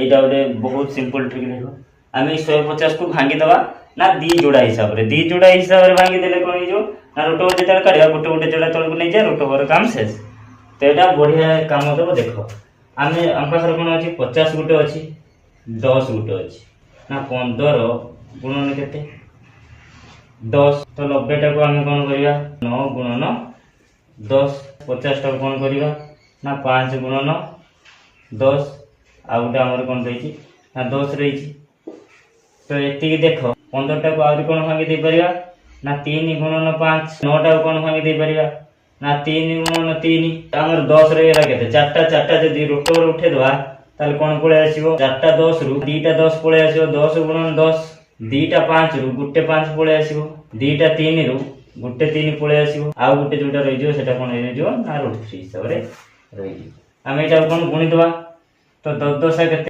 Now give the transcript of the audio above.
यहाँ गोटे बहुत सिंपल ट्रिक देख आम 150 को भांगी दवा ना दी जोड़ा हिसाब से भांगी देले कौन हो ना रोट ओवर जो काढ़ा गोटे गोटे जोड़ा तौक नहीं जाए रोट ओवर काम शेष। तो यहाँ बढ़िया काम देव देख आम आम पाखे कौन अच्छी 50 गोटे अच्छी 10 गोटे अच्छी ना 15 गुणन के 10 तो 90 टाक आम कौन करवा 9 गुणन 10 50 टाक कौन करवा ना 5 गुणन 10 आ गोटे आमर कौन रही ना 10 रही। तो ये देख 15 टाक आहरी कौन भांगी दे पारिबा ना 3 गुणन 5 9 टाक कौन भांगी दे पारिबा ना 3 गुणन 3 आमर 10 रहीगला केते चारटा चारटा जदि रोट ओवर उठे दवा ताले कौन पळे आसीबो 4टा 10 रु 2टा 10 पळे आसीबो 10 गुणन 10 2टा 5 रु गुटे 5 पळे आसीबो 2टा 3 रु गुटे 3 पळे आसीबो आ गुटे जोटा रही जो सेटा कोन रही जो ना रूट 3 हिसाब रे रही। आमे एटा कोन गुणी दवा तो 10 10 केते